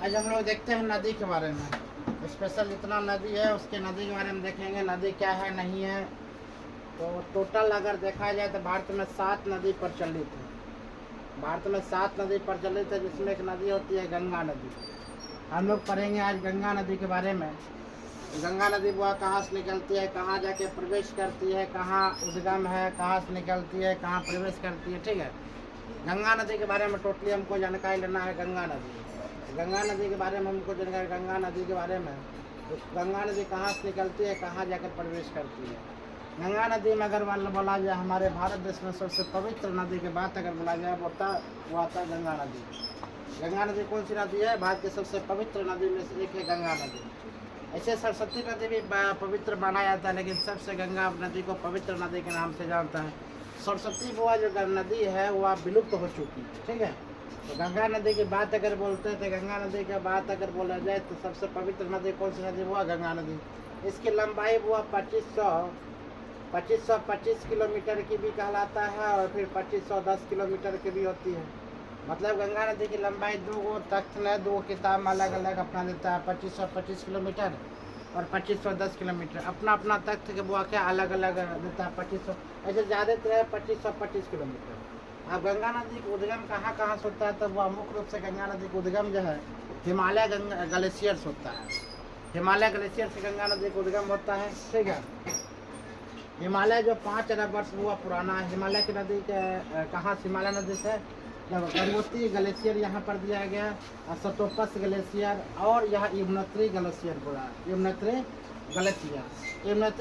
आज हम लोग देखते हैं नदी के बारे में। स्पेशल जितना नदी है उसके नदी के बारे में देखेंगे, नदी क्या है नहीं है। तो टोटल अगर देखा जाए तो भारत में 7 नदी प्रचलित है। भारत में 7 नदी प्रचलित है, जिसमें एक नदी होती है गंगा नदी। हम लोग पढ़ेंगे आज गंगा नदी के बारे में। गंगा नदी वह कहाँ से निकलती है, कहाँ जाके प्रवेश करती है, कहाँ उद्गम है, कहाँ से निकलती है, कहाँ प्रवेश करती है। ठीक है, गंगा नदी के बारे में टोटली हमको जानकारी लेना है। गंगा नदी के बारे में हमको जानकारी, गंगा नदी के बारे में गंगा नदी कहाँ से निकलती है, कहाँ जाकर प्रवेश करती है। गंगा नदी में अगर बोला जाए हमारे भारत देश में सबसे पवित्र नदी की बात अगर बोला जाए वो आता है गंगा नदी। गंगा नदी कौन सी नदी है? भारत की सबसे पवित्र नदी में से एक है गंगा नदी। ऐसे सरस्वती नदी भी पवित्र माना जाता है, लेकिन सबसे गंगा नदी को पवित्र नदी के नाम से जानता है। सरस्वती बुआ जो नदी है वह विलुप्त हो चुकी है। ठीक है, तो गंगा नदी की बात अगर बोलते हैं तो गंगा नदी की बात अगर बोला जाए तो सबसे पवित्र नदी कौन सी नदी हुआ? गंगा नदी। इसकी लंबाई हुआ 2525 किलोमीटर की भी कहलाता है, और फिर 2510 किलोमीटर की भी होती है। मतलब गंगा नदी की लंबाई 2 तख्त में 2 किताब में अलग अलग अपना देता है, 2525 किलोमीटर और 2510 किलोमीटर। अपना अपना तख्त के बुआ क्या अलग अलग देता है, 2500 ऐसे ज़्यादातर है 2525 किलोमीटर। अब गंगा नदी का उद्गम कहाँ कहाँ से होता है? तो वह मुख्य रूप से गंगा नदी का उद्गम जो है हिमालय ग्लेशियर से होता है। हिमालय ग्लेशियर से गंगा नदी का उद्गम होता है। ठीक है, हिमालय जो 5 अरब वर्ष हुआ पुराना है। हिमालय की नदी के कहाँ से? हिमालय नदी से गंगोत्री ग्लेशियर यहाँ पर दिया गया, सतोपस ग्लेशियर, और यहाँ यमुनोत्री ग्लेशियर बोला। यमुनोत्री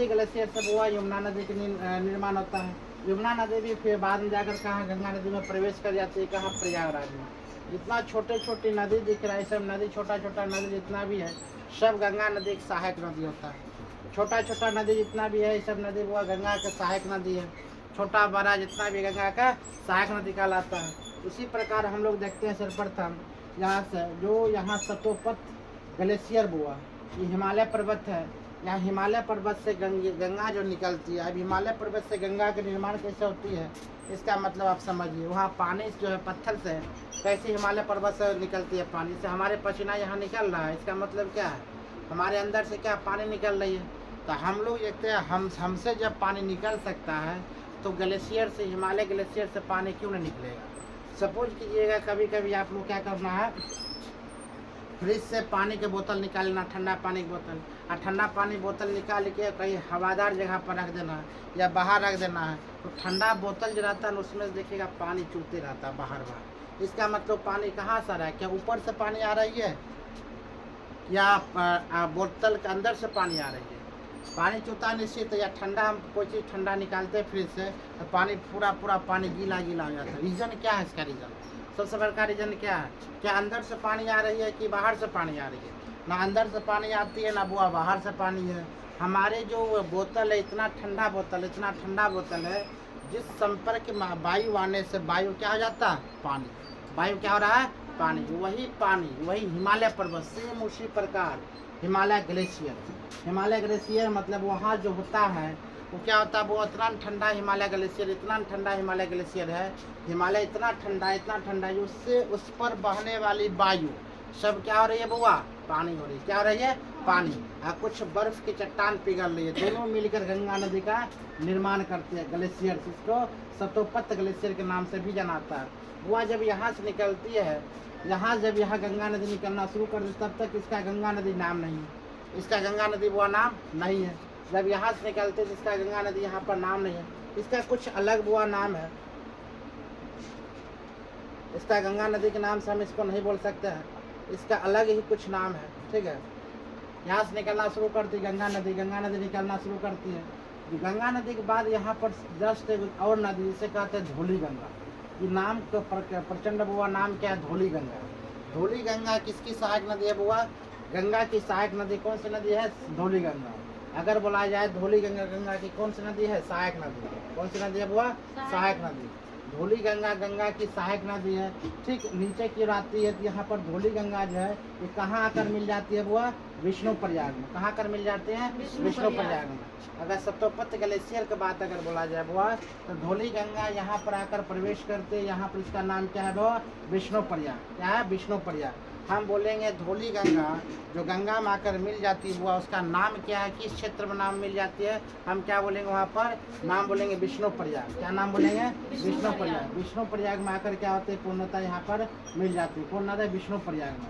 ग्लेशियर से हुआ यमुना नदी के निर्माण होता है। यमुना नदी भी फिर बाद में जाकर कहाँ गंगा नदी में प्रवेश कर जाती है, कहाँ? प्रयागराज में। जितना छोटे छोटी नदी दिख रहा है, सब नदी छोटा छोटा नदी जितना भी है सब गंगा नदी की सहायक नदी होता है। छोटा छोटा नदी जितना भी है सब नदी वो गंगा का सहायक नदी है। छोटा बड़ा जितना भी गंगा का सहायक नदी कहलाता है। उसी प्रकार हम लोग देखते हैं सर्वप्रथम यहाँ से जो यहाँ सतोपत ग्लेशियर हुआ, ये हिमालय पर्वत है। यहाँ हिमालय पर्वत से गंगा जो निकलती है। अब हिमालय पर्वत से गंगा का निर्माण कैसे होती है इसका मतलब आप समझिए। वहाँ पानी जो है पत्थर से कैसे हिमालय पर्वत से निकलती है, पानी से हमारे पसीना यहाँ निकल रहा है। इसका मतलब क्या है? हमारे अंदर से क्या पानी निकल रही है। तो हम लोग देखते हैं हमसे जब पानी निकल सकता है तो ग्लेशियर से, हिमालय ग्लेशियर से पानी क्यों नहीं निकलेगा? सपोज कीजिएगा कभी कभी आप लोग क्या करना है, फ्रिज से पानी के बोतल निकालना, ठंडा पानी की बोतल, और ठंडा पानी बोतल निकाल के कहीं हवादार जगह पर रख देना है या बाहर रख देना है। तो ठंडा बोतल जो रहता है ना उसमें देखिएगा पानी चूते रहता है बाहर बाहर। इसका मतलब पानी कहाँ से आ रहा है? क्या ऊपर से पानी आ रही है या बोतल के अंदर से पानी आ रही है? पानी चूता निश्चित है। या ठंडा, हम कोई चीज़ ठंडा निकालते हैं फ्रिज से तो पानी पूरा पानी गीला हो जाता है। रीज़न क्या है इसका? रीज़न सबसे बड़ा रीज़न क्या है? क्या अंदर से पानी आ रही है कि बाहर से पानी आ रही है? ना अंदर से पानी आती है ना बुआ बाहर से पानी है। हमारे जो बोतल है इतना ठंडा बोतल है, जिस संपर्क में वायु आने से वायु क्या हो जाता है? पानी। वायु क्या हो रहा है? पानी। वही हिमालय पर्वत सेम उसी प्रकार हिमालय ग्लेशियर मतलब वहाँ जो होता है वो क्या होता है? वो इतना ठंडा हिमालय ग्लेशियर है। हिमालय इतना ठंडा है उससे उस पर बहने वाली वायु सब क्या हो रही है बुआ? पानी हो रही है। क्या हो रही है? पानी। कुछ बर्फ की चट्टान पिघल रही है। दोनों मिलकर गंगा नदी का निर्माण करते हैं ग्लेशियर। इसको सतोपत ग्लेशियर के नाम से भी जानाता है। बुआ जब यहाँ से निकलती है, जब यहाँ गंगा नदी निकलना शुरू कर देती तब तक इसका गंगा नदी नाम नहीं है। इसका गंगा नदी बुआ नाम नहीं है। जब यहाँ से निकलते तो इसका गंगा नदी यहाँ पर नाम नहीं है। इसका कुछ अलग बुआ नाम है। इसका गंगा नदी के नाम से हम इसको नहीं बोल सकते हैं, इसका अलग ही कुछ नाम है। ठीक है, यहाँ से निकलना शुरू करती गंगा नदी निकलना शुरू करती है। गंगा नदी के बाद यहाँ पर जस्ट एक और नदी जिसे कहते हैं धौली गंगा। ये नाम तो प्रचंड बुआ नाम क्या है? धौली गंगा किसकी सहायक नदी है बुआ? गंगा की सहायक नदी कौन सी नदी है? धौली गंगा। अगर बोला जाए धौली गंगा की कौन सी नदी है? सहायक नदी। कौन सी नदी है बुआ? सहायक नदी। धौली गंगा की सहायक नदी है। ठीक नीचे की ओर आती है तो यहाँ पर धौली गंगा जो है ये कहाँ आकर मिल जाती है बुआ? विष्णु प्रयाग में। कहाँ आकर मिल जाते हैं? विष्णु प्रयाग में। अगर सतोपत ग्लेशियर की बात अगर बोला जाए बुआ तो धौली गंगा यहाँ पर आकर प्रवेश करते, यहाँ पर इसका नाम क्या है बुआ? विष्णु प्रयाग। क्या है? विष्णु प्रयाग। हम बोलेंगे धौली गंगा, जो गंगा में आकर मिल जाती है वो उसका नाम क्या है, किस क्षेत्र में नाम मिल जाती है, हम क्या बोलेंगे वहाँ पर नाम बोलेंगे विष्णु प्रयाग। क्या नाम बोलेंगे? विष्णु प्रयाग। विष्णु प्रयाग में आकर क्या होते हैं पूर्णतः यहाँ पर मिल जाती है, पूर्णतः विष्णु प्रयाग में।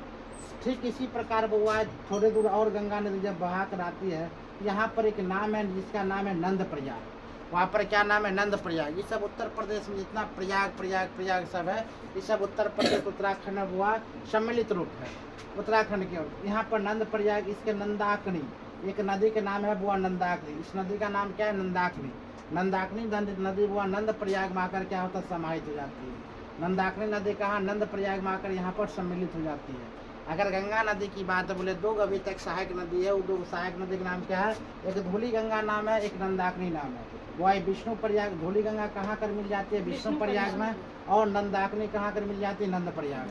ठीक इसी प्रकार वो थोड़ी दूर और गंगा नदी जब बहा कर आती है, यहाँ पर एक नाम है जिसका नाम है नंद प्रयाग। वहाँ पर क्या नाम है? नंद प्रयाग। ये सब उत्तर प्रदेश में जितना प्रयाग प्रयाग प्रयाग सब है, ये सब उत्तर प्रदेश उत्तराखंड में हुआ सम्मिलित रूप है उत्तराखंड के। यहाँ पर नंद प्रयाग, इसके नंदाकनी एक नदी के नाम है बुआ नंदाकनी। इस नदी का नाम क्या है? नंदाकनी। नंदाकनी नदी बुआ नंद प्रयाग में आकर क्या होता है? समाहित हो जाती है। नंदाकनी नदी कहाँ? नंद प्रयाग में आकर यहाँ पर सम्मिलित हो जाती है। अगर गंगा नदी की बात बोले, दो अभी तक सहायक नदी है, वो दो सहायक नदी का नाम क्या है? एक धौली गंगा नाम है, एक नंदाकनी नाम है। वही विष्णु प्रयाग। धौली गंगा कहाँ कर मिल जाती है? विष्णु प्रयाग में। और नंदाकनी कहाँ कर मिल जाती है? नंद प्रयाग।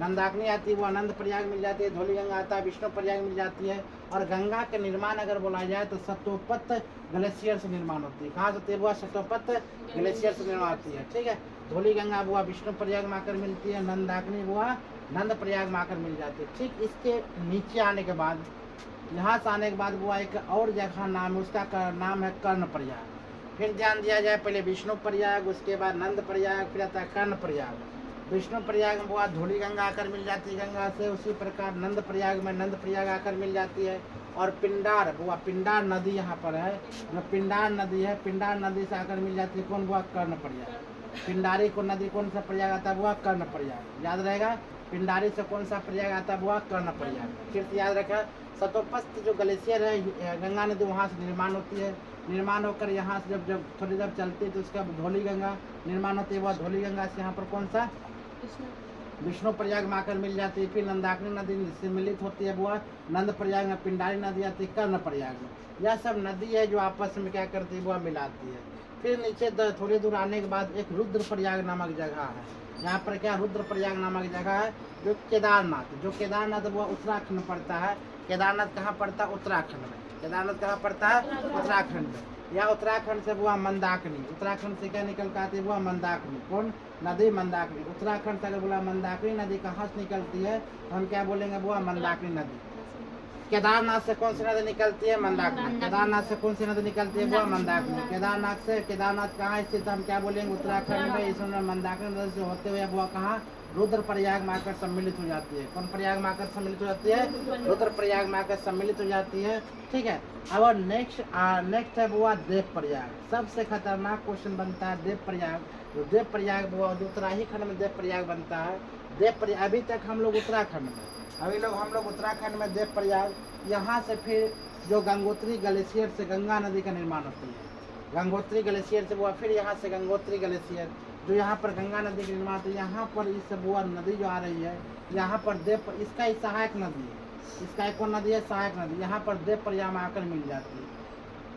नंदाकनी आती है वो आनंद प्रयाग मिल जाती है, धौली गंगा आता है विष्णु प्रयाग मिल जाती है। और गंगा के निर्माण अगर बोला जाए तो सतोपत ग्लेशियर से निर्माण होती है। कहाँ से होती है? वो सतोपत ग्लेशियर से निर्माण होती है। ठीक है, धौली गंगा बुआ विष्णु प्रयाग में आकर मिलती है, नंदाकनी बुआ नंद प्रयाग में आकर मिल जाती है। ठीक इसके नीचे आने के बाद, यहाँ से आने के बाद बुआ एक और जगह नाम, उसका नाम है कर्ण प्रयाग। फिर ध्यान दिया जाए, पहले विष्णु प्रयाग, उसके बाद नंद प्रयाग, फिर आता है कर्ण प्रयाग। विष्णु प्रयाग में बुआ धौली गंगा आकर मिल जाती है गंगा से, उसी प्रकार नंद प्रयाग में नंद प्रयाग आकर मिल जाती है। और पिंडार बुआ, पिंडार नदी यहाँ पर है, जो पिंडार नदी है, पिंडार नदी से आकर मिल जाती है कौन? बुआ कर्ण प्रयाग। पिंडारी को नदी कौन सा प्रयाग आता है? बुआ कर्ण प्रयाग। याद रहेगा, पिंडारी से कौन सा प्रयाग आता है? बुआ कर्ण प्रयाग। फिर से याद रखा, सतोपस्थ जो ग्लेशियर है गंगा नदी, वहाँ से निर्माण होती है। निर्माण होकर यहाँ से जब थोड़ी जब चलती है तो उसका धौली गंगा निर्माण होती है। वह धौली गंगा से यहाँ पर कौन सा? विष्णु प्रयाग में आकर मिल जाती है। फिर नंदाकनी नदी से मिलित होती है बुआ नंद प्रयाग में। पिंडारी नदी आती है कर्ण प्रयाग में। यह सब नदी है जो आपस में क्या करती है? बुआ मिलाती है। फिर नीचे थोड़ी दूर आने के बाद एक रुद्र प्रयाग नामक जगह है। यहाँ पर क्या? रुद्र प्रयाग नामक जगह है, जो केदारनाथ, जो केदारनाथ वो उत्तराखंड पड़ता है। केदारनाथ कहाँ पड़ता है? उत्तराखंड में। केदारनाथ कहाँ पड़ता है? उत्तराखंड में। या उत्तराखंड से बुआ मंदाकिनी, उत्तराखंड से क्या निकल कर आती है? बुआ मंदाकिनी। कौन नदी? मंदाकिनी। उत्तराखंड से अगर बोला मंदाकिनी नदी कहाँ से निकलती है तो हम क्या बोलेंगे? बुआ मंदाकिनी नदी। केदारनाथ से कौन सी नदी निकलती है? मंदाकिनी। केदारनाथ से कौन सी नदी निकलती है? बुआ मंदाकिनी। केदारनाथ कहाँ स्थित? हम क्या बोलेंगे? उत्तराखंड में। इसमें मंदाकिनी नदी से होते हुए बुआ कहाँ? रुद्र प्रयाग में आकर सम्मिलित हो जाती है। कौन प्रयाग में आकर सम्मिलित हो जाती है? रुद्र प्रयाग में आकर सम्मिलित हो जाती है। ठीक है, अब नेक्स्ट है बुआ देव प्रयाग। सबसे खतरनाक क्वेश्चन बनता है देव प्रयाग। तो देव प्रयाग बुआ जो उत्तराखंड में देव प्रयाग बनता है। देव प्रयाग अभी तक हम लोग उत्तराखंड में, हम लोग उत्तराखंड में देव प्रयाग। यहाँ से फिर जो गंगोत्री ग्लेशियर से गंगा नदी का निर्माण होती है। गंगोत्री ग्लेशियर से बुआ फिर यहाँ से गंगोत्री ग्लेशियर जो यहाँ पर गंगा नदी का निर्माण होता है। यहाँ पर इस बुआ नदी जो आ रही है, यहाँ पर इसका ही सहायक नदी है। इसका एक कौन नदी है? सहायक नदी। यहाँ पर देव प्रयाग में आकर मिल जाती है।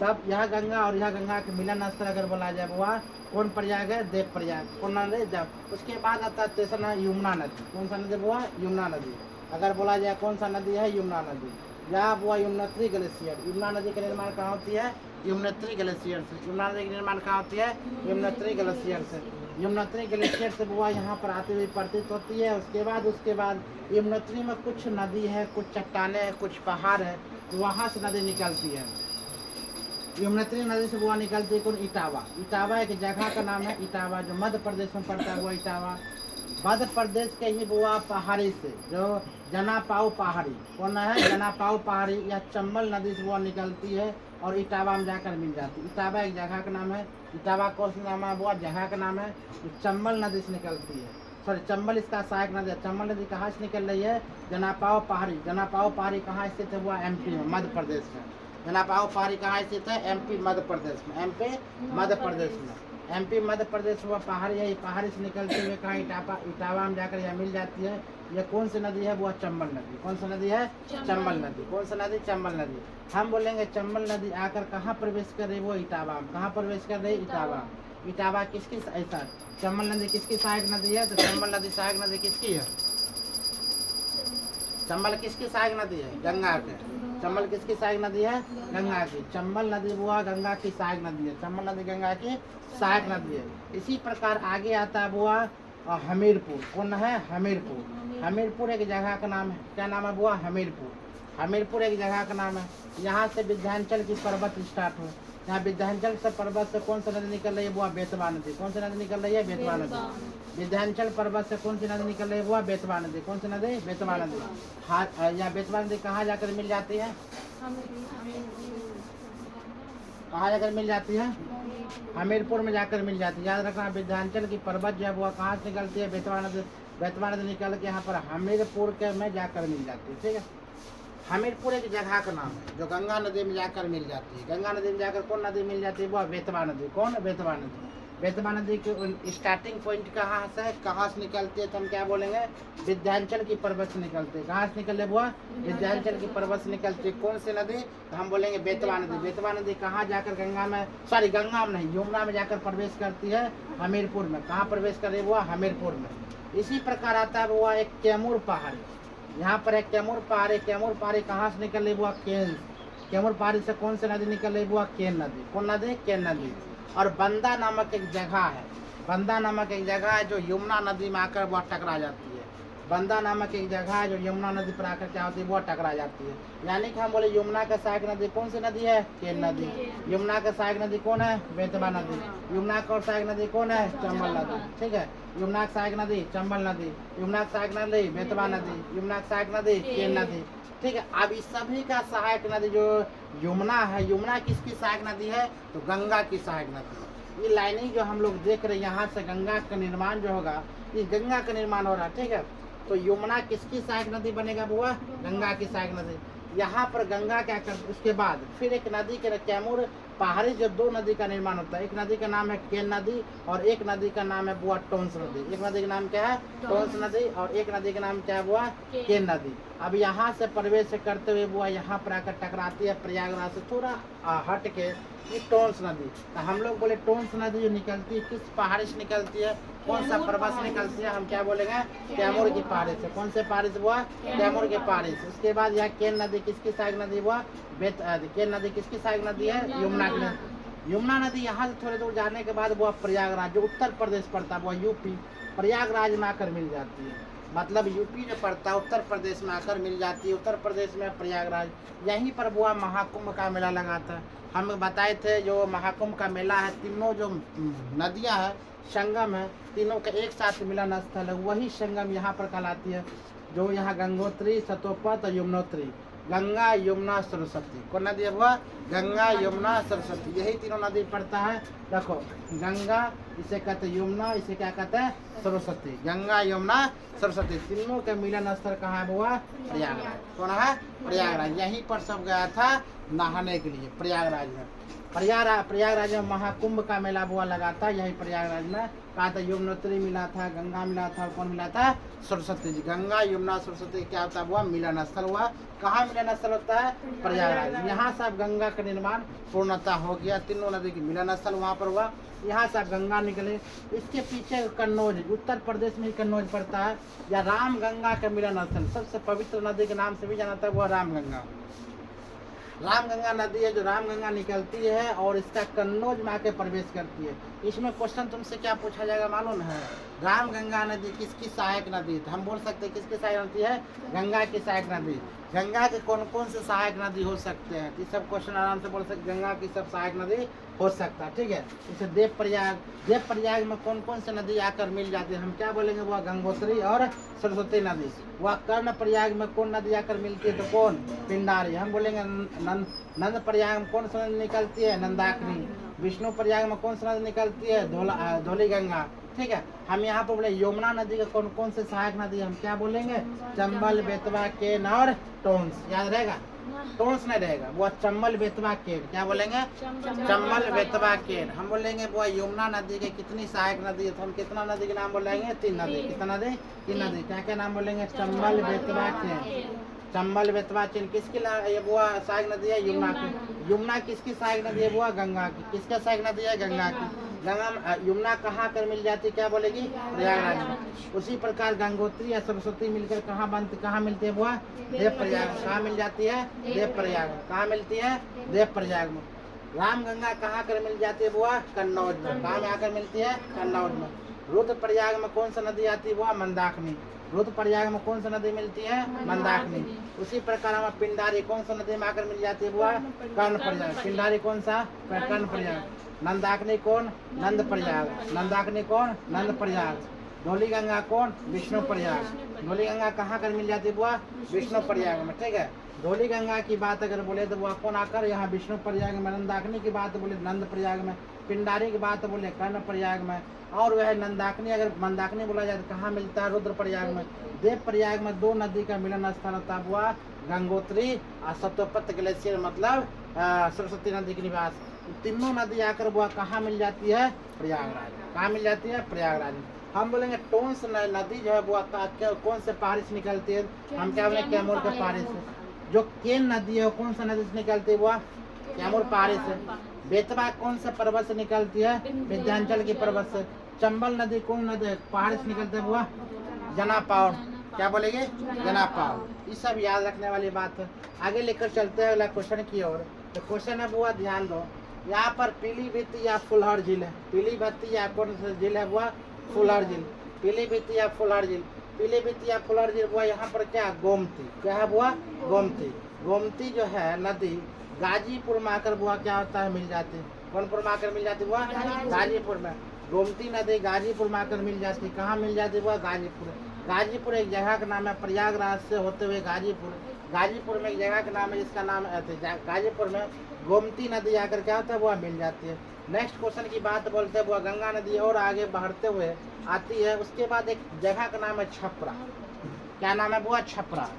तब यह गंगा और यह गंगा के मिलन स्थल अगर बोला जाए बुआ कौन प्रयाग है? देव प्रयाग। कौन नदी? जब उसके बाद आता है तेसर यमुना नदी। कौन सा नदी बुआ? यमुना नदी। अगर बोला जाए कौन सा नदी है? यमुना नदी। या बुआ यमुनोत्री ग्लेशियर। यमुना नदी का निर्माण कहाँ होती है? यमुनोत्री ग्लेशियर से। यमुना नदी का निर्माण कहाँ होती है? यमुनोत्री ग्लेशियर से। यमुनोत्री ग्लेशियर से बुआ यहाँ पर आती हुई प्रतीत होती है। उसके बाद यमुनोत्री में कुछ नदी है, कुछ चट्टाने हैं, कुछ पहाड़ है, वहाँ से नदी निकलती है। यमुनोत्री नदी से बुआ निकलती है कौन? इटावा। इटावा एक जगह का नाम है, इटावा, जो मध्य प्रदेश में पड़ता है। वो इटावा मध्य प्रदेश के ही बुआ पहाड़ी से, जो जनापाऊ पहाड़ी। कौन है? जनापाऊ पहाड़ी। यह चंबल नदी से बुआ निकलती है और इटावा में जाकर मिल जाती है। इटावा एक जगह का नाम है। इटावा कौन सा नाम है? बुआ जगह का नाम है। चंबल नदी से निकलती है। सॉरी, चंबल इसका सहायक नदी है। चंबल नदी कहाँ से निकल रही है? जनापाऊ पहाड़ी। जनापाऊ पहाड़ी कहाँ स्थित है? बुआ एमपी में, मध्य प्रदेश में। जनापाऊ पहाड़ी कहाँ स्थित है? एमपी मध्य प्रदेश में। एमपी मध्य प्रदेश में। एमपी मध्य प्रदेश हुआ पहाड़ी है। पहाड़ी से निकलते हुए कहाँ? इटावा में जाकर यह मिल जाती है। यह कौन सी नदी है? वो चंबल नदी। कौन सी नदी है? चंबल नदी। कौन सी नदी? चंबल नदी। हम बोलेंगे चंबल नदी आकर कहाँ प्रवेश कर रही? वो इटावा में। कहाँ प्रवेश कर रही? इटावा। इटावा किसकी? ऐसा चंबल नदी किसकी सहायक नदी है? तो चंबल नदी सहायक नदी किसकी है? चंबल किसकी सहायक नदी है? गंगा की। चंबल किसकी सहायक नदी है? गंगा की। चंबल नदी बुआ गंगा की सहायक नदी है। चंबल नदी गंगा की सहायक नदी है। इसी प्रकार आगे आता है बुआ हमीरपुर। कौन है? हमीरपुर। हमीरपुर एक जगह का नाम है। क्या नाम है बुआ? हमीरपुर। हमीरपुर एक जगह का नाम है। यहाँ से विंध्याचल की पर्वत स्टार्ट हुए। यहाँ विंध्याचल से पर्वत से कौन सी नदी निकल रही है बुआ? बेतवा नदी। कौन सी नदी निकल रही है? बेतवा नदी। विंध्याचल पर्वत से कौन सी नदी निकल रही है बुआ? बेतवा नदी। कौन सी नदी? बेतवा नदी। हाँ, यहाँ बेतवा नदी कहाँ जाकर मिल जाती है? कहाँ जाकर मिल जाती है? हमीरपुर में जाकर मिल जाती है। याद रखना, विंध्याचल की पर्वत जो है वो कहाँ से निकलती है? बेतवा नदी। बेतवा नदी निकल के यहाँ पर हमीरपुर के में जाकर मिल जाती है। ठीक है, हमीरपुर एक जगह का नाम है जो गंगा नदी में जाकर मिल जाती है। गंगा नदी में जाकर कौन नदी मिल जाती है वो? बेतवा नदी। कौन? बेतवा नदी। बेतवा नदी की स्टार्टिंग पॉइंट कहाँ से है? कहाँ से निकलती है? तो हम क्या बोलेंगे? विंध्याचल की पर्वत से निकलती है। कहाँ से निकले बुआ? विंध्याचल की पर्वत से निकलती है। कौन सी नदी? तो हम बोलेंगे बेतवा नदी। बेतवा नदी कहाँ जाकर गंगा में, सॉरी गंगा में नहीं, यमुना में जाकर प्रवेश करती है हमीरपुर में। कहाँ प्रवेश कर रही है बुआ? हमीरपुर में। इसी प्रकार आता है बुआ एक कैमूर पहाड़ी। यहाँ पर एक कैमूर पहाड़ी। कैमूर पहाड़ी कहाँ से निकल रही बुआ? केन। कैमूर पहाड़ी से कौन सी नदी निकल रही बुआ? केन नदी। कौन नदी? केन नदी। और बंदा नामक एक जगह है। बंदा नामक एक जगह है जो यमुना नदी में आकर वह टकरा जाती है। बंदा नामक एक जगह है जो यमुना नदी पर आकर क्या होती है? वह टकरा जाती है। यानी कि हम बोले यमुना का सहायक नदी कौन सी नदी है? केन नदी। यमुना का सहायक नदी कौन है? बेतवा नदी। यमुना का सहायक नदी कौन है? चंबल नदी। ठीक है, यमुना का सहायक नदी चंबल नदी, यमुना का सहायक नदी बेतवा नदी, यमुना का सहायक नदी केन नदी। ठीक है, अब इस सभी का सहायक नदी जो यमुना है, यमुना किसकी सहायक नदी है? तो गंगा की सहायक नदी। ये लाइनिंग जो हम लोग देख रहे हैं, यहाँ से गंगा का निर्माण जो होगा, ये गंगा का निर्माण हो रहा है। ठीक है, तो यमुना किसकी सहायक नदी बनेगा बुआ? गंगा की सहायक नदी। यहाँ पर गंगा क्या कर, उसके बाद फिर एक नदी के कैमूर पहाड़ी जो दो नदी का निर्माण होता है। एक नदी का नाम है केन नदी और एक नदी का नाम है बुआ टोंस नदी। एक नदी का नाम क्या है? टोंस नदी। और एक नदी का नाम क्या है बुआ? केन नदी। अब यहाँ से प्रवेश करते हुए बुआ यहाँ पर आकर टकराती है प्रयागराज से थोड़ा हट के ये टोंस नदी। तो हम लोग बोले टोंस नदी जो निकलती है किस पहाड़ी से निकलती है? कौन सा पर्वत से निकलती है? हम क्या बोलेंगे? कैमूर की पहाड़ी से। कौन से पहाड़ी से बुआ? कैमूर की पहाड़ी से। उसके बाद यहाँ केन नदी किसकी सहायक नदी हुआ? केन नदी किसकी सहायक नदी है? यमुना की। यमुना नदी यहाँ से थोड़ी दूर जाने के बाद वो प्रयागराज जो उत्तर प्रदेश पड़ता है वो यूपी, प्रयागराज में आकर मिल जाती है। मतलब यूपी जो पड़ता है उत्तर प्रदेश में आकर मिल जाती है। उत्तर प्रदेश में प्रयागराज, यहीं पर बुआ महाकुंभ का मेला लगाता है। हम बताए थे जो महाकुंभ का मेला है, तीनों जो नदियाँ हैं संगम है, तीनों का एक साथ मिलन स्थल है, वही संगम यहाँ पर कहलाती है। जो यहाँ गंगोत्री, सतोपत और यमुनोत्री, गंगा यमुना सरस्वती। कौन नदी है बुआ? गंगा यमुना सरस्वती, यही तीनों नदी पड़ता है। देखो गंगा, इसे कहते हैं यमुना, इसे क्या कहते हैं? सरस्वती। गंगा यमुना सरस्वती तीनों के मिलन स्थल कहाँ है बुआ? प्रयागराज। कौन है? प्रयागराज। यहीं पर सब गया था नहाने के लिए प्रयागराज में। प्रयागराज में महाकुंभ का मेला बुआ लगा था, यही प्रयागराज में। कहा था यमुनोत्री मिला था, गंगा मिला था, कौन मिला था? सरस्वती जी। गंगा यमुना सरस्वती क्या होता है बुआ? मिलन स्थल हुआ। कहाँ मिलन स्थल होता है? प्रयागराज। यहाँ से अब गंगा का निर्माण पूर्णता हो गया, तीनों नदी की मिलन स्थल वहाँ पर हुआ। यहाँ से अब गंगा निकले। इसके पीछे कन्नौज, उत्तर प्रदेश में ही कन्नौज पड़ता है, या राम गंगा का मिलन स्थल, सबसे पवित्र नदी के नाम से भी जाना था वह रामगंगा। रामगंगा नदी है जो रामगंगा निकलती है और इसका कन्नौज में आके प्रवेश करती है। इसमें क्वेश्चन तुमसे क्या पूछा जाएगा मालूम है? रामगंगा नदी किसकी सहायक नदी है? तो हम बोल सकते हैं किसकी सहायक नदी है? गंगा की सहायक नदी। गंगा के कौन कौन से सहायक नदी हो सकते हैं? तो सब क्वेश्चन आराम से बोल सकते, गंगा की सब सहायक नदी हो सकता है। ठीक है, जैसे देव प्रयाग में कौन कौन सी नदी आकर मिल जाती है? हम क्या बोलेंगे? वह गंगोत्री और सरस्वती नदी। वह कर्ण प्रयाग में कौन नदी आकर मिलती है? तो कौन? पिंडारी। हम बोलेंगे नंद प्रयाग में कौन सी नदी निकलती है? नंदाकिनी। विष्णु प्रयाग में कौन सी नदी निकलती है? धौली गंगा। ठीक है, हम यहाँ पर बोले यमुना नदी के कौन कौन से सहायक नदी? हम क्या बोलेंगे? चंबल, बेतवा, केन और टोंस। याद रहेगा? टोंस नहीं रहेगा, वो चंबल, बेतवा, केन। क्या बोलेंगे? चंबल, बेतवा, केन। हम बोलेंगे वो यमुना नदी के कितनी सहायक नदी है? तो हम कितना नदी के नाम बोलेंगे? 3 नदी। कितना नदी? 3 नदी। क्या क्या नाम बोलेंगे? चंबल, बेतवा, केन। चंबल, बेतवा, केन किसकी बुआ सहायक नदी है? यमुना की। यमुना किसकी सहायक नदी है बुआ? गंगा की। किसका सहायक नदी है? गंगा की। गंगा यमुना कहाँ कर मिल जाती है? क्या बोलेगी? प्रयागराज में। उसी प्रकार गंगोत्री या सरस्वती मिलकर कहाँ मिलती है बुआ? देव प्रयाग। कहाँ मिल जाती है? देव प्रयाग। कहाँ मिलती है? देव प्रयाग में। रामगंगा कहाँ कर मिल जाती है बुआ? कन्नौज में। कहाँ में आकर मिलती है? कन्नौज में। रुद्रप्रयाग में कौन सा नदी आती है? वो मंदाकिनी। रुद्रप्रयाग में कौन सा नदी मिलती है? मंदाकिनी। उसी प्रकार हमें पिंडारी कौन सा नदी में आकर मिल जाती है? वो कर्णप्रयाग। पिंडारी कौन सा? कर्णप्रयाग। नंदाकिनी कौन? नंदप्रयाग। नंदाकिनी कौन? नंदप्रयाग। धौली गंगा कौन? विष्णुप्रयाग। धौली गंगा कहाँ कर मिल जाती है? वो विष्णुप्रयाग में। ठीक है, धौली गंगा की बात अगर बोले तो वह कौन आकर यहाँ विष्णुप्रयाग में। नंदाकिनी की बात बोले नंदप्रयाग में। पिंडारी की बात बोले कर्णप्रयाग में। और वह नंदाकिनी अगर मंदाकिनी बोला जाए तो कहाँ मिलता है? रुद्रप्रयाग में। देवप्रयाग में दो नदी का मिलन स्थल होता है, हुआ गंगोत्री और सतोपत ग्लेशियर, मतलब सरस्वती नदी के निवास। तीनों नदी आकर वह कहाँ मिल जाती है? प्रयागराज। कहाँ मिल जाती है? प्रयागराज। हम बोलेंगे टोंस नदी जो है वो कौन से पहाड़ी से निकलती है? हम क्या बोले? कैमूर के पहाड़ी से। जो केन नदी है वो कौन सा नदी से निकलती है? वो कैमूर पहाड़ी से। बेतवा कौन से पर्वत से निकलती है? विंध्याचल की पर्वत से। चंबल नदी कौन नदी पहाड़ से निकलती है? वो जनापाव। क्या बोलेंगे? जनापाव। ये सब याद रखने वाली बात है। आगे लेकर चलते हैं अगला क्वेश्चन की ओर। तो क्वेश्चन है वो ध्यान दो, यहाँ पर पीलीभीत या फुलहर झील है। पीलीभीत या कौन सा झील है? वो फुलहर झील। पीलीभीत या फुलहर झील। पीलीभीत या फुलहर झील वो यहाँ पर क्या? गोमती। क्या है? वो गोमती। गोमती जो है नदी गाजीपुर में आकर बुआ क्या होता है? मिल जाती है। कौनपुर में आकर मिल जाती है? वो गाजीपुर में। गोमती नदी गाजीपुर में आकर मिल जाती है। कहाँ मिल जाती है? वो गाजीपुर। गाजीपुर एक जगह का नाम है, प्रयागराज से होते हुए गाजीपुर। गाजीपुर में एक जगह का नाम है जिसका नाम गाजीपुर में गोमती नदी आकर क्या होता है? वो मिल जाती है। नेक्स्ट क्वेश्चन की बात बोलते हैं, वो गंगा नदी और आगे बढ़ते हुए आती है। उसके बाद एक जगह का नाम है छपरा। क्या नाम है? वो छपरा।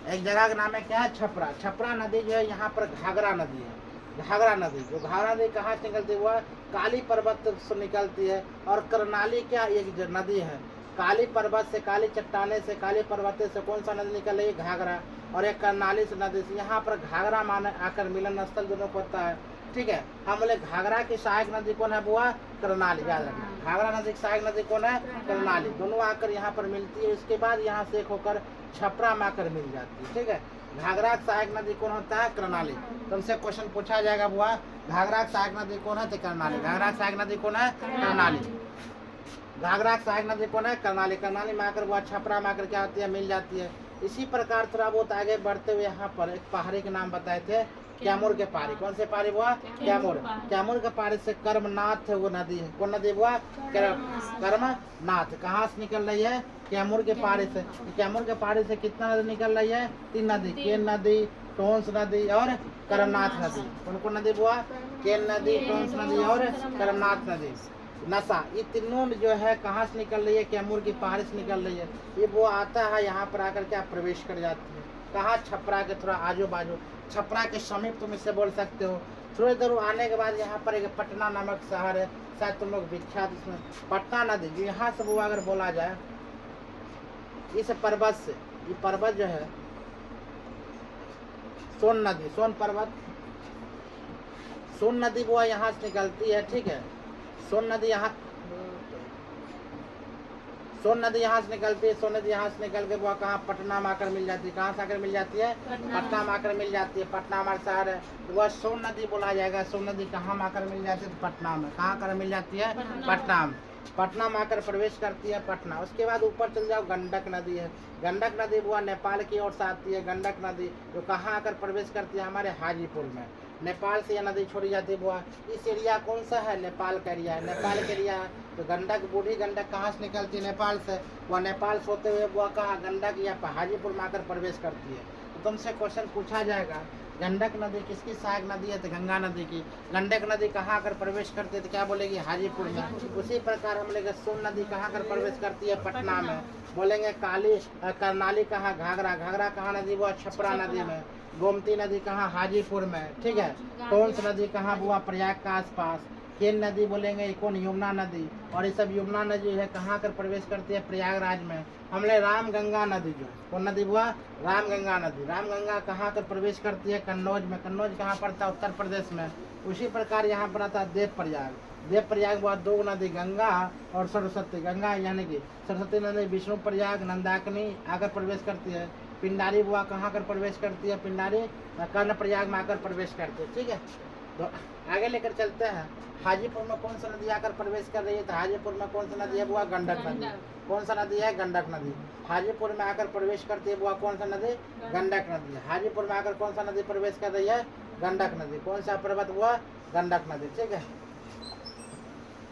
एक जगह का नाम है क्या? छपरा। छपरा नदी जो है यहाँ पर घाघरा नदी है। घाघरा नदी, जो घाघरा नदी कहाँ से निकलती है? वो काली पर्वत से निकलती है। और करनाली क्या एक नदी है? काली पर्वत से, काली चट्टाने से, काली पर्वत से कौन सा नदी निकल रही है? घाघरा। और एक करनाली से नदी से। यहाँ पर घाघरा माने आकर मिलन स्थल दोनों को होता है। ठीक है, हम बोले घाघरा की सहायक नदी कौन है? बुआ करनाली। याद रखना, घाघरा नदी की सहायक नदी कौन है? करनाली। दोनों आकर यहाँ पर मिलती है। उसके बाद यहाँ से एक होकर छपरा में आकर मिल जाती है। ठीक है, घाघरा की सहायक नदी कौन होता है? करनाली। तुमसे क्वेश्चन पूछा जाएगा बुआ, घाघरा की सहायक नदी कौन है? तो करनाली। घाघरा की सहायक नदी कौन है? करनाली। घाघरा की सहायक नदी कौन है? करनाली। करनाली में आकर वह छपरा में आकर क्या होती है? मिल जाती है। इसी प्रकार थोड़ा बहुत आगे बढ़ते हुए यहाँ पर एक पहाड़ी के नाम बताए थे, कैमूर के पहाड़ी। कौन से पहाड़ी? वो कैमूर। कैमूर के पहाड़ी से कर्मनाथ है वो नदी है। कौन नदी? वो कर्मनाथ। कहाँ से निकल रही है? कैमूर के पहाड़ी से। कैमूर के पहाड़ी से कितना नदी निकल रही है? 3 नदी, केन नदी, टोंस नदी और कर्मनाथ नदी। कौन कौन नदी? वो केन नदी, टोंस नदी और कर्मनाथ नदी। नशा, ये तीनों जो है कहाँ से निकल रही है? कैमूर की पहाड़ी से निकल रही है। ये वो आता है यहाँ पर आकर क्या प्रवेश कर जाती है? कहाँ? छपरा के थोड़ा आजू बाजू, छपरा के समीप तुम इससे बोल सकते हो। थोड़ी दूर आने के बाद यहाँ पर एक पटना नामक शहर है, शायद तुम लोग विख्यात इसमें। पटना नदी जो यहाँ से वो अगर बोला जाए इस पर्वत से, ये पर्वत जो है सोन नदी, सोन पर्वत, सोन नदी वो यहाँ से निकलती है। ठीक है, सोन नदी यहाँ से निकलती है। सोन नदी यहाँ से निकल के वो कहाँ? पटना में आकर मिल जाती है। कहाँ से आकर मिल जाती है? पटना में आकर मिल जाती है। पटना हमारा शहर है, वह सोन नदी बोला जाएगा। सोन नदी कहाँ में आकर मिल जाती है? पटना में। कहाँ आकर मिल जाती है? पटना में। पटना में आकर प्रवेश करती है पटना। उसके बाद ऊपर चल जाओ, गंडक नदी है। गंडक नदी वो नेपाल की ओर से आती है। गंडक नदी जो कहाँ आकर प्रवेश करती है? हमारे हाजीपुर में। नेपाल से यह नदी छोड़ी जाती है। वो इस एरिया कौन सा है? नेपाल का एरिया है। नेपाल का एरिया है तो गंडक, बूढ़ी गंडक कहाँ से निकलती है? नेपाल से। वह नेपाल से होते हुए वो कहाँ? गंडक या हाजीपुर में आकर प्रवेश करती है। तो तुमसे क्वेश्चन पूछा जाएगा, गंडक नदी किसकी सहायक नदी है? तो गंगा नदी की। गंडक नदी कहाँ आकर प्रवेश करती है? तो क्या बोलेगी? हाजीपुर में। उसी प्रकार हम लोग सोन नदी कहाँ कर प्रवेश करती है? पटना में। बोलेंगे काली करनाली कहाँ? घाघरा। घाघरा कहाँ नदी? वो छपरा नदी में। गोमती नदी कहाँ? हाजीपुर में। ठीक है, टोंस नदी कहाँ? बुआ प्रयाग का आसपास। केन नदी बोलेंगे कौन? यमुना नदी। और ये सब यमुना नदी है कहाँ कर प्रवेश करती है? प्रयागराज में। हमने रामगंगा नदी जो कौन नदी? बुआ रामगंगा नदी। रामगंगा कहाँ कर प्रवेश करती है? कन्नौज में। कन्नौज कहाँ पड़ता है? उत्तर प्रदेश में। उसी प्रकार यहाँ पर आता है देवप्रयाग। देवप्रयाग बाद 2 नदी, गंगा और सरस्वती। गंगा यानी कि सरस्वती नदी विष्णुप्रयाग, नंदाकिनी आकर प्रवेश करती है। पिंडारी बुआ कहाँ कर प्रवेश करती है? पिंडारी कर्णप्रयाग में आकर प्रवेश करती है। ठीक है, तो आगे लेकर चलते हैं। हाजीपुर में कौन सा नदी आकर प्रवेश कर रही है? तो हाजीपुर में कौन सा नदी है? वो गंडक नदी। कौन सा नदी है? गंडक नदी। हाजीपुर में आकर प्रवेश करती है वो कौन सा नदी? गंडक नदी। हाजीपुर में आकर कौन सा नदी प्रवेश कर रही है? गंडक नदी। कौन सा पर्वत हुआ? गंडक नदी। ठीक है,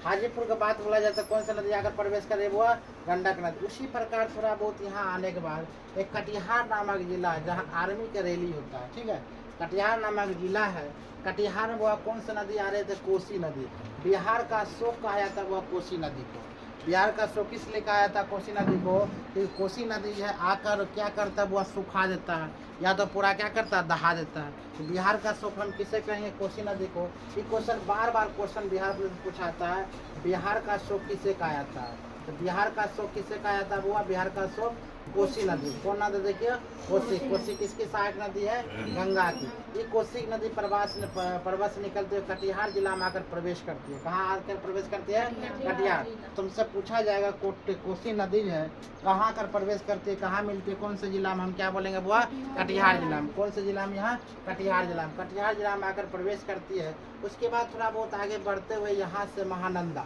हाजीपुर का बात बोला जाता है, कौन सा नदी आकर प्रवेश करे? वो गंडक नदी। उसी प्रकार थोड़ा बहुत यहाँ आने के बाद एक कटिहार नामक जिला है जहाँ आर्मी का रैली होता है। ठीक है, कटिहार नामक जिला है। कटिहार में वह कौन सा नदी आ रहे थे? कोसी नदी। बिहार का शोक कहा जाता है वह कोसी नदी को। बिहार का शोक किस लिए कहा जाता है कोसी नदी को? कि कोसी नदी है आकर क्या करता है? वह सुखा देता है या तो पूरा क्या करता है? दहा देता है। तो बिहार का शोक हम किसे कहेंगे? कोसी नदी को। ये क्वेश्चन बार बार क्वेश्चन बिहार पुलिस पूछाता है, बिहार का शोक किसे कहा जाता है? तो बिहार का शोक किसे कहा जाता है? वो बिहार का शोक कोसी नदी। कौन नदी? देखिए कोसी। कोसी किसकी सहायक नदी है? गंगा की। ये कोसी नदी पर्वत से निकलते हुए कटिहार जिला में आकर प्रवेश करती है। कहाँ आकर प्रवेश करती है? कटिहार। तुमसे पूछा जाएगा कोसी नदी है कहाँ आकर प्रवेश करती है, कहाँ मिलती है, कौन से जिला में? हम क्या बोलेंगे? वो कटिहार जिला में। कौन से जिला में? यहाँ कटिहार जिला में। कटिहार जिला में आकर प्रवेश करती है। उसके बाद थोड़ा बहुत आगे बढ़ते हुए यहाँ से महानंदा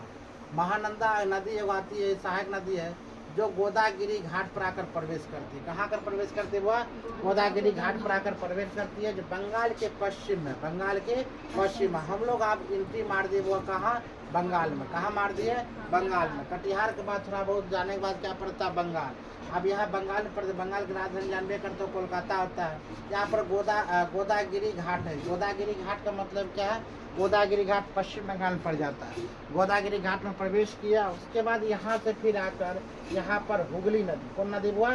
नदी जो आती है, सहायक नदी है जो गोदागिरी घाट पर आकर प्रवेश करती है। कहाँ कर प्रवेश करती है? वह गोदागिरी घाट पर आकर प्रवेश करती है जो बंगाल के पश्चिम में। बंगाल के पश्चिम में हम लोग आप एंट्री मार दिए वो कहाँ? बंगाल में। कहाँ मार दिए? बंगाल में। कटिहार के बाद थोड़ा बहुत जाने के बाद क्या पड़ता है? बंगाल। अब यहाँ बंगाल में पड़ते, बंगाल की राजधानी जानबे करते हो कोलकाता होता है। यहाँ पर गोदागिरी घाट है। गोदागिरी घाट का मतलब क्या है? गोदागिरी घाट पश्चिम बंगाल में पड़ जाता है। गोदागिरी घाट में प्रवेश किया, उसके बाद यहाँ से फिर आकर यहाँ पर हुगली नदी। कौन नदी हुआ?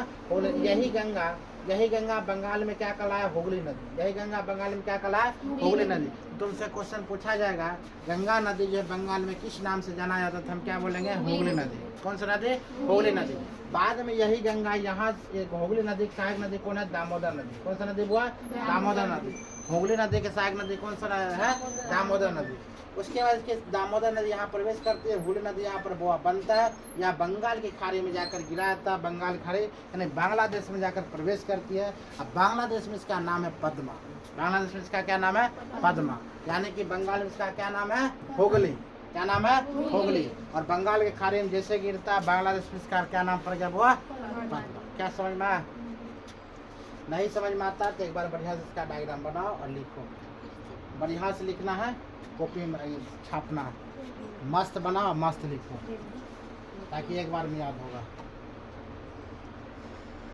यही गंगा बंगाल में क्या कहलाया? हुगली नदी। यही गंगा बंगाल में क्या कहलाया? हुगली नदी। तुमसे क्वेश्चन पूछा जाएगा गंगा नदी जो बंगाल में किस नाम से जाना जाता था? हम क्या बोलेंगे? हुगली नदी। कौन सा नदी? हुगली नदी। बाद में यही गंगा यहाँ एक हुगली नदी की सहायक नदी कौन है? दामोदर नदी। कौन सा नदी हुआ? दामोदर नदी। हुगली नदी के सहायक नदी कौन सा है? दामोदर नदी। उसके बाद इसके दामोदर नदी यहाँ प्रवेश करती है। हुगली नदी यहाँ पर बोआ बनता है, या बंगाल की खाड़ी में जाकर गिरा जाता है। बंगाल खाड़ी यानी बांग्लादेश में जाकर प्रवेश करती है। अब बांग्लादेश में इसका नाम है पद्मा। बांग्लादेश में इसका क्या नाम है? पद्मा। यानी कि बंगाल में इसका क्या नाम है? हुगली। क्या नाम है? हुगली। और बंगाल के खाड़ी में जैसे गिरता है, बांग्लादेश में इसका क्या नाम पड़ गया? वो पद्मा। क्या समझ में आया? नहीं समझ में आता तो एक बार बढ़िया से इसका डायग्राम बनाओ और लिखो। बढ़िया से लिखना है, कॉपी में छापना है, मस्त बनाओ, मस्त लिखो ताकि एक बार में याद होगा।